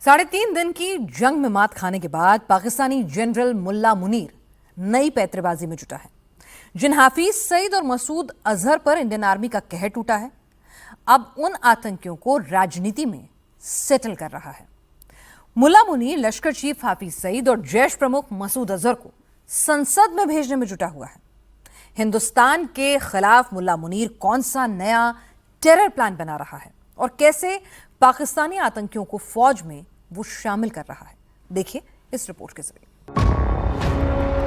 3.5 दिन की जंग में मात खाने के बाद पाकिस्तानी जनरल मुल्ला मुनीर नई पैंतरेबाजी में जुटा है। जिन हाफिज सईद और मसूद अजहर पर इंडियन आर्मी का कहर टूटा है, अब उन आतंकियों को राजनीति में सेटल कर रहा है। मुल्ला मुनीर लश्कर चीफ हाफिज सईद और जैश प्रमुख मसूद अजहर को संसद में भेजने में जुटा हुआ है। हिंदुस्तान के खिलाफ मुल्ला मुनीर कौन सा नया टेरर प्लान बना रहा है और कैसे पाकिस्तानी आतंकियों को फौज में वो शामिल कर रहा है, देखिए इस रिपोर्ट के जरिए।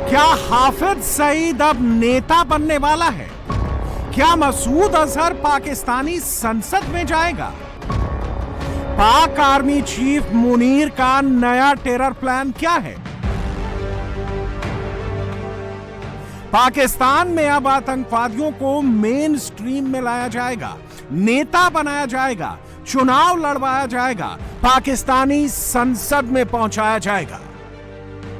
क्या हाफिज सईद अब नेता बनने वाला है? क्या मसूद अजहर पाकिस्तानी संसद में जाएगा? पाक आर्मी चीफ मुनीर का नया टेरर प्लान क्या है? पाकिस्तान में अब आतंकवादियों को मेन स्ट्रीम में लाया जाएगा, नेता बनाया जाएगा, चुनाव लड़वाया जाएगा, पाकिस्तानी संसद में पहुंचाया जाएगा।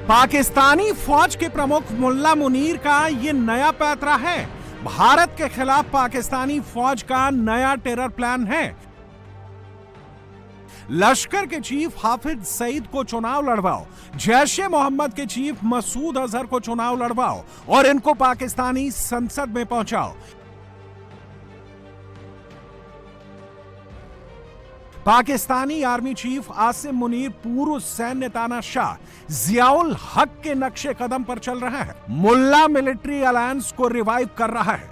पाकिस्तानी फौज के प्रमुख मुल्ला मुनीर का यह नया पैंतरा है। भारत के खिलाफ पाकिस्तानी फौज का नया टेरर प्लान है। लश्कर के चीफ हाफिज सईद को चुनाव लड़वाओ, जैश मोहम्मद के चीफ मसूद अजहर को चुनाव लड़वाओ और इनको पाकिस्तानी संसद में पहुंचाओ। पाकिस्तानी आर्मी चीफ आसिम मुनीर पूर्व सैन्य तानाशाह जियाउल हक के नक्शे कदम पर चल रहा है। मुल्ला मिलिट्री अलायंस को रिवाइव कर रहा है।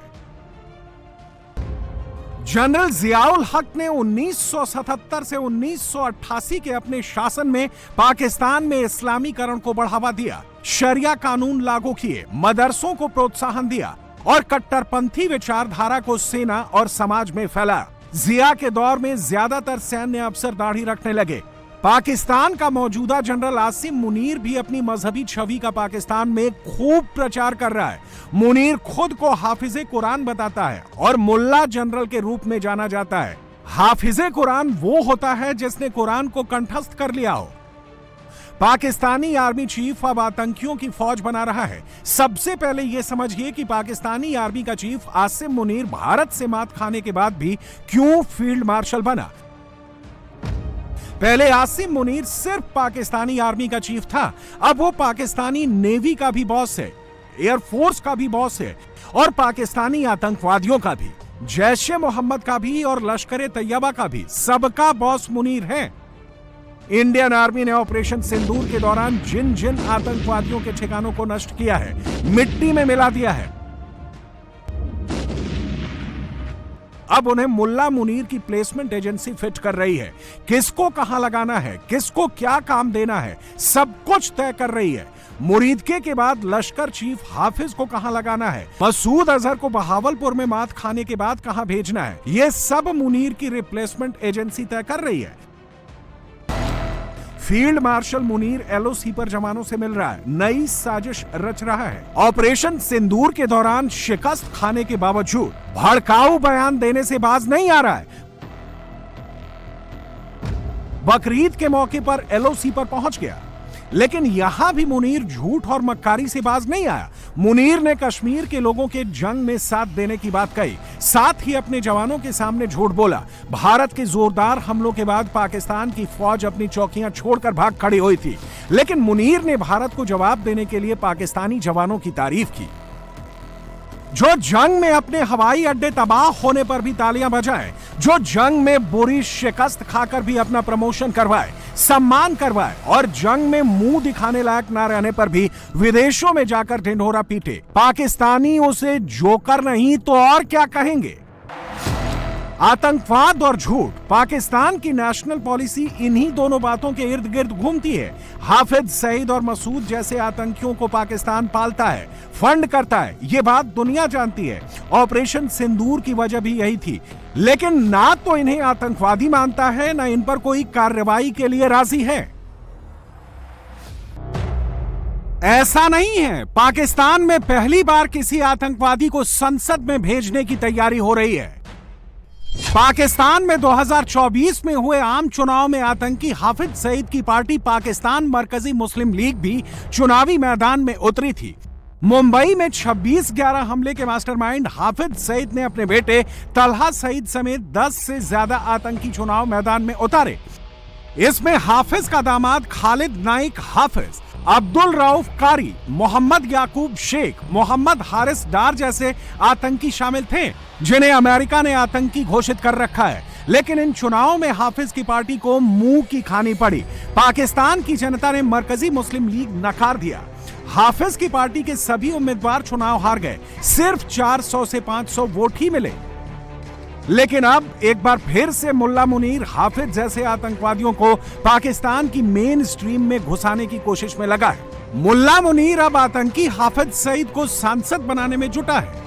जनरल जियाउल हक ने 1977 से 1988 के अपने शासन में पाकिस्तान में इस्लामीकरण को बढ़ावा दिया, शरिया कानून लागू किए, मदरसों को प्रोत्साहन दिया और कट्टरपंथी विचारधारा को सेना और समाज में फैलाया। जिया के दौर में ज्यादातर सैन्य अफसर दाढ़ी रखने लगे। पाकिस्तान का मौजूदा जनरल आसिम मुनीर भी अपनी मजहबी छवि का पाकिस्तान में खूब प्रचार कर रहा है। मुनीर खुद को हाफिजे कुरान बताता है और मुल्ला जनरल के रूप में जाना जाता है। हाफिजे कुरान वो होता है जिसने कुरान को कंठस्थ कर लिया हो। पाकिस्तानी आर्मी चीफ अब आतंकियों की फौज बना रहा है। सबसे पहले यह समझिए कि पाकिस्तानी आर्मी का चीफ आसिम मुनीर भारत से मात खाने के बाद भी क्यों फील्ड मार्शल बना। पहले आसिम मुनीर सिर्फ पाकिस्तानी आर्मी का चीफ था, अब वो पाकिस्तानी नेवी का भी बॉस है, एयरफोर्स का भी बॉस है और पाकिस्तानी आतंकवादियों का भी, जैश मोहम्मद का भी और लश्कर तैयबा का भी, सबका बॉस मुनीर है। इंडियन आर्मी ने ऑपरेशन सिंदूर के दौरान जिन जिन आतंकवादियों के ठिकानों को नष्ट किया है, मिट्टी में मिला दिया है, अब उन्हें मुल्ला मुनीर की प्लेसमेंट एजेंसी फिट कर रही है। किसको कहां लगाना है, किसको क्या काम देना है, सब कुछ तय कर रही है। मुरीदके के बाद लश्कर चीफ हाफिज को कहां लगाना है, मसूद अजहर को बहावलपुर में मात खाने के बाद कहां भेजना है, यह सब मुनीर की रिप्लेसमेंट एजेंसी तय कर रही है। फील्ड मार्शल मुनीर एलओसी पर जवानों से मिल रहा है, नई साजिश रच रहा है। ऑपरेशन सिंदूर के दौरान शिकस्त खाने के बावजूद भड़काऊ बयान देने से बाज नहीं आ रहा है। बकरीद के मौके पर एलओसी पर पहुंच गया, लेकिन यहां भी मुनीर झूठ और मक्कारी से बाज नहीं आया। मुनीर ने कश्मीर के लोगों के जंग में साथ देने की बात कही, साथ ही अपने जवानों के सामने झूठ बोला। भारत के जोरदार हमलों के बाद पाकिस्तान की फौज अपनी चौकियां छोड़कर भाग खड़ी हुई थी, लेकिन मुनीर ने भारत को जवाब देने के लिए पाकिस्तानी जवानों की तारीफ की, जो जंग में अपने हवाई अड्डे तबाह होने पर भी तालियां बजाए, जो जंग में बुरी शिकस्त खाकर भी अपना प्रमोशन करवाए, सम्मान करवाए और जंग में मुंह दिखाने लायक ना रहने पर भी विदेशों में जाकर ढिंढोरा पीटे। पाकिस्तानी उसे जोकर नहीं तो और क्या कहेंगे। आतंकवाद और झूठ, पाकिस्तान की नेशनल पॉलिसी इन्हीं दोनों बातों के इर्द गिर्द घूमती है। हाफिज सईद और मसूद जैसे आतंकियों को पाकिस्तान पालता है, फंड करता है, ये बात दुनिया जानती है। ऑपरेशन सिंदूर की वजह भी यही थी, लेकिन ना तो इन्हें आतंकवादी मानता है, ना इन पर कोई कार्रवाई के लिए राजी है। ऐसा नहीं है। पाकिस्तान में पहली बार किसी आतंकवादी को संसद में भेजने की तैयारी हो रही है। पाकिस्तान में 2024 में हुए आम चुनाव में आतंकी हाफिज सईद की पार्टी पाकिस्तान मरकजी मुस्लिम लीग भी चुनावी मैदान में उतरी थी। मुंबई में 26/11 हमले के मास्टरमाइंड हाफिज सईद ने अपने बेटे तलहा सईद समेत 10 से ज्यादा आतंकी चुनाव मैदान में उतारे। इसमें हाफिज का दामाद खालिद नाइक हाफिज, अब्दुल रऊफ कारी, मोहम्मद याकूब शेख, मोहम्मद हारिस डार जैसे आतंकी शामिल थे, जिन्हें अमेरिका ने आतंकी घोषित कर रखा है। लेकिन इन चुनावों में हाफिज की पार्टी को मुंह की खानी पड़ी। पाकिस्तान की जनता ने मरकजी मुस्लिम लीग नकार दिया। हाफिज की पार्टी के सभी उम्मीदवार चुनाव हार गए, सिर्फ 400 से 500 वोट ही मिले। लेकिन अब एक बार फिर से मुल्ला मुनीर हाफिज जैसे आतंकवादियों को पाकिस्तान की मेन स्ट्रीम में घुसाने की कोशिश में लगा है। मुल्ला मुनीर अब आतंकी हाफिज सईद को सांसद बनाने में जुटा है।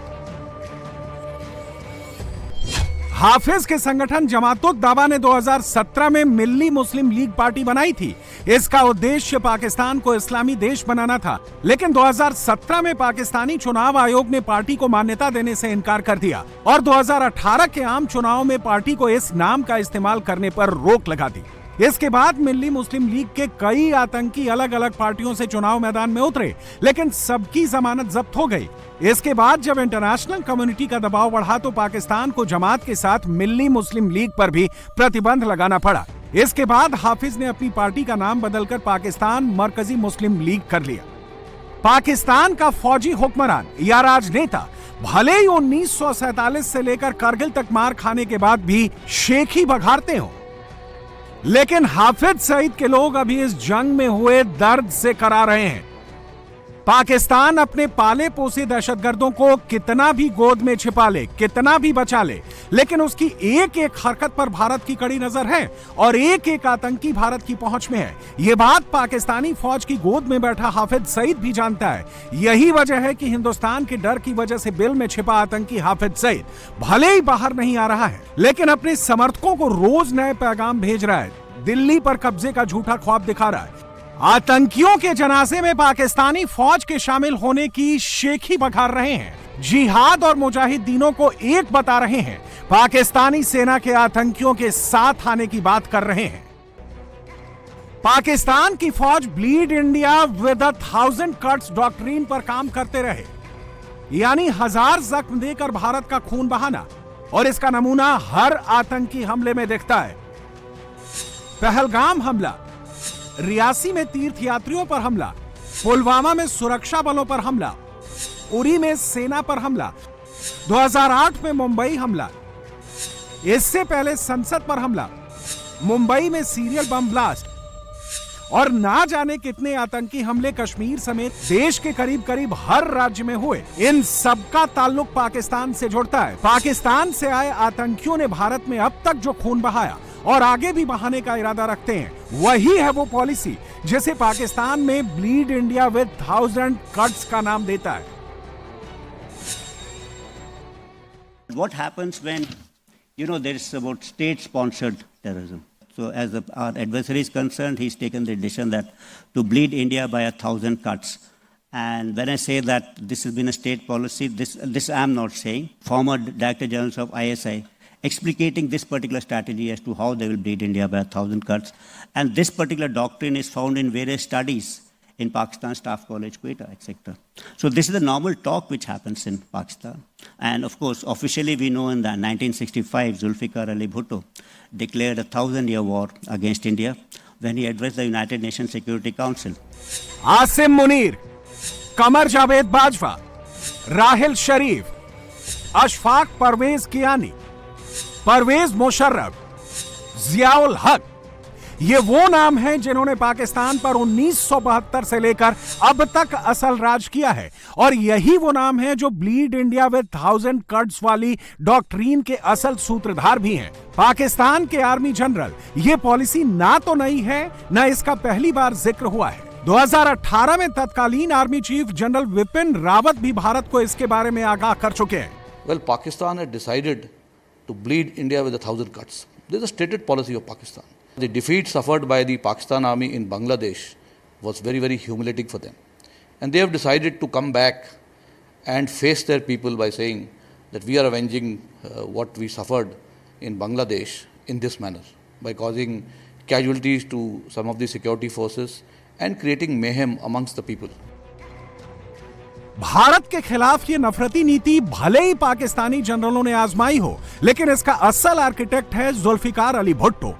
हाफिज के संगठन जमात-उद दावा ने 2017 में मिल्ली मुस्लिम लीग पार्टी बनाई थी। इसका उद्देश्य पाकिस्तान को इस्लामी देश बनाना था, लेकिन 2017 में पाकिस्तानी चुनाव आयोग ने पार्टी को मान्यता देने से इनकार कर दिया और 2018 के आम चुनाव में पार्टी को इस नाम का इस्तेमाल करने पर रोक लगा दी। इसके बाद मिल्ली मुस्लिम लीग के कई आतंकी अलग अलग पार्टियों से चुनाव मैदान में उतरे, लेकिन सबकी जमानत जब्त हो गई। इसके बाद जब इंटरनेशनल कम्युनिटी का दबाव बढ़ा तो पाकिस्तान को जमात के साथ मिल्ली मुस्लिम लीग पर भी प्रतिबंध लगाना पड़ा। इसके बाद हाफिज ने अपनी पार्टी का नाम बदलकर पाकिस्तान मरकजी मुस्लिम लीग कर लिया। पाकिस्तान का फौजी हुक्मरान या राजनेता भले ही 1947 से लेकर करगिल तक मार खाने के बाद भी शेख ही बघारते हो, लेकिन हाफिज सईद के लोग अभी इस जंग में हुए दर्द से करा रहे हैं। पाकिस्तान अपने पाले पोसे दहशतगर्दों को कितना भी गोद में छिपा ले, कितना भी बचा ले, लेकिन उसकी एक एक हरकत पर भारत की कड़ी नजर है और एक एक आतंकी भारत की पहुंच में है। यह बात पाकिस्तानी फौज की गोद में बैठा हाफिज सईद भी जानता है। यही वजह है कि हिंदुस्तान के डर की वजह से बिल में छिपा आतंकी हाफिज सईद भले ही बाहर नहीं आ रहा है, लेकिन अपने समर्थकों को रोज नए पैगाम भेज रहा है, दिल्ली पर कब्जे का झूठा ख्वाब दिखा रहा है। आतंकियों के जनाजे में पाकिस्तानी फौज के शामिल होने की शेखी बघार रहे हैं, जिहाद और मुजाहिदीनों को एक बता रहे हैं, पाकिस्तानी सेना के आतंकियों के साथ आने की बात कर रहे हैं। पाकिस्तान की फौज bleed India with 1000 cuts doctrine पर काम करते रहे, यानी 1000 जख्म देकर भारत का खून बहाना, और इसका नमूना हर आतंकी हमले में दिखता है। पहलगाम हमला, रियासी में तीर्थ यात्रियों पर हमला, पुलवामा में सुरक्षा बलों पर हमला, उरी में सेना पर हमला, 2008 में मुंबई हमला, इससे पहले संसद पर हमला, मुंबई में सीरियल बम ब्लास्ट और ना जाने कितने आतंकी हमले कश्मीर समेत देश के करीब करीब हर राज्य में हुए। इन सबका ताल्लुक पाकिस्तान से जुड़ता है। पाकिस्तान से आए आतंकियों ने भारत में अब तक जो खून बहाया और आगे भी बहाने का इरादा रखते हैं, वही है वो पॉलिसी जिसे पाकिस्तान में ब्लीड इंडिया विद 1000 कट्स का नाम देता है। What happens when, there is about state-sponsored terrorism. So as our adversary is concerned, he's taken the decision that to bleed India by 1000 cuts. And when I say that this has been a state policy, this I am not saying. Former Director General of ISI explicating this particular strategy as to how they will bleed India by 1000 cuts. And this particular doctrine is found in various studies in Pakistan Staff College, Quetta, etc. So this is the normal talk which happens in Pakistan. And of course, officially we know in the 1965, Zulfikar Ali Bhutto declared a 1000-year war against India when he addressed the United Nations Security Council. Asim Munir, Qamar Javed Bajwa, Rahil शरीफ, अशफाक परवेज कियानी, परवेज मुशर्रफ, जियाउल हक, ये वो नाम हैं जिन्होंने पाकिस्तान पर 1972 से लेकर अब तक असल राज किया है, और यही वो नाम हैं जो ब्लीड इंडिया विद 1000 कट्स वाली डॉक्ट्रीन के असल सूत्रधार भी हैं। पाकिस्तान के आर्मी जनरल, ये पॉलिसी ना तो नई है, ना इसका पहली बार जिक्र हुआ है। 2018 में तत्कालीन army chief general Vipin Rawat भी भारत को इसके बारे में आगाह कर चुके हैं। Well, Pakistan had decided to bleed India with 1000 cuts. This is a stated policy of Pakistan. The defeat suffered by the Pakistan army in Bangladesh was very, very humiliating for them. And they have decided to come back and face their people by saying that we are avenging what we suffered in Bangladesh in this manner, by causing casualties to some of the security forces and creating mayhem amongst the people. Bharat के खिलाफ ये नफरती नीति भले ही पाकिस्तानी जनरलों ने आजमाई हो, लेकिन इसका असल आर्किटेक्ट है जुल्फिकार अली भुट्टो।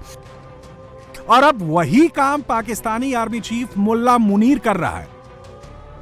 और अब वही काम पाकिस्तानी आर्मी चीफ मुल्ला मुनीर कर रहा है।